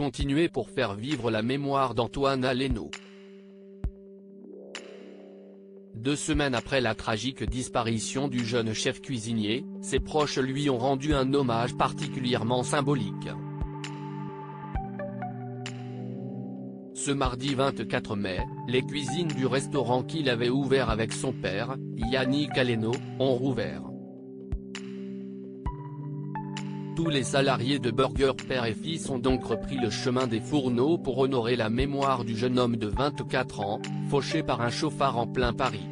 continuer pour faire vivre la mémoire d'Antoine Aleno. 2 semaines après la tragique disparition du jeune chef cuisinier, ses proches lui ont rendu un hommage particulièrement symbolique. Ce mardi 24 mai, les cuisines du restaurant qu'il avait ouvert avec son père, Yannick Aleno, ont rouvert. Tous les salariés de Burger Père et Fils ont donc repris le chemin des fourneaux pour honorer la mémoire du jeune homme de 24 ans, fauché par un chauffard en plein Paris.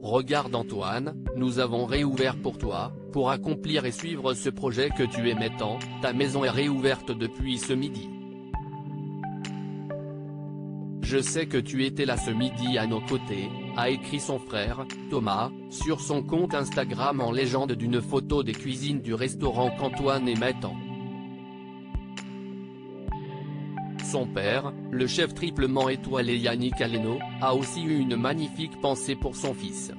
Regarde Antoine, nous avons réouvert pour toi, pour accomplir et suivre ce projet que tu aimais tant, ta maison est réouverte depuis ce midi. Je sais que tu étais là ce midi à nos côtés, a écrit son frère, Thomas, sur son compte Instagram en légende d'une photo des cuisines du restaurant qu'Antoine aimait tant. Son père, le chef triplement étoilé Yannick Aleno, a aussi eu une magnifique pensée pour son fils.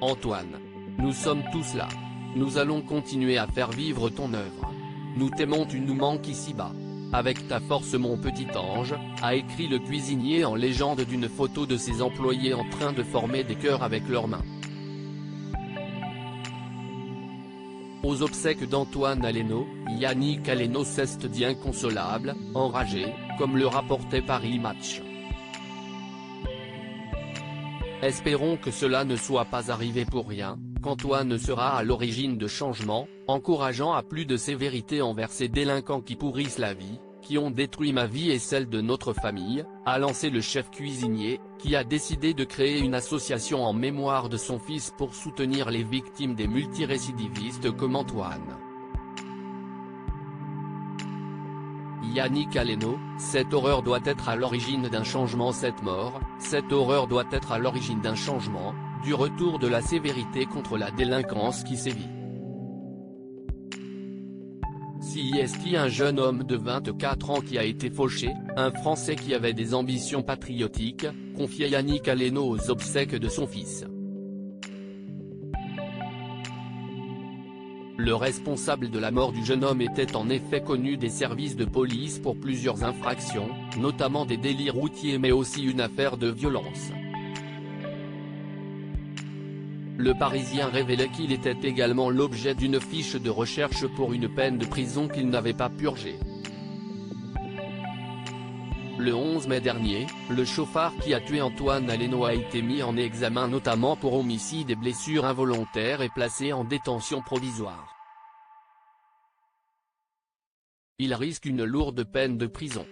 Antoine. Nous sommes tous là. Nous allons continuer à faire vivre ton œuvre. Nous t'aimons, tu nous manques ici-bas. Avec ta force mon petit ange, a écrit le cuisinier en légende d'une photo de ses employés en train de former des cœurs avec leurs mains. Aux obsèques d'Antoine Aleno, Yannick Aleno s'est dit inconsolable, enragé, comme le rapportait Paris Match. Espérons que cela ne soit pas arrivé pour rien, qu'Antoine sera à l'origine de changements, encourageant à plus de sévérité envers ces délinquants qui pourrissent la vie, qui ont détruit ma vie et celle de notre famille, a lancé le chef cuisinier, qui a décidé de créer une association en mémoire de son fils pour soutenir les victimes des multirécidivistes comme Antoine. Yannick Aleno, cette horreur doit être à l'origine d'un changement, cette horreur doit être à l'origine d'un changement, du retour de la sévérité contre la délinquance qui sévit. Si est un jeune homme de 24 ans qui a été fauché, un Français qui avait des ambitions patriotiques, confiait Yannick Aleno aux obsèques de son fils. Le responsable de la mort du jeune homme était en effet connu des services de police pour plusieurs infractions, notamment des délits routiers mais aussi une affaire de violence. Le Parisien révélait qu'il était également l'objet d'une fiche de recherche pour une peine de prison qu'il n'avait pas purgée. Le 11 mai dernier, le chauffard qui a tué Antoine Aleno a été mis en examen notamment pour homicide et blessures involontaires et placé en détention provisoire. Il risque une lourde peine de prison.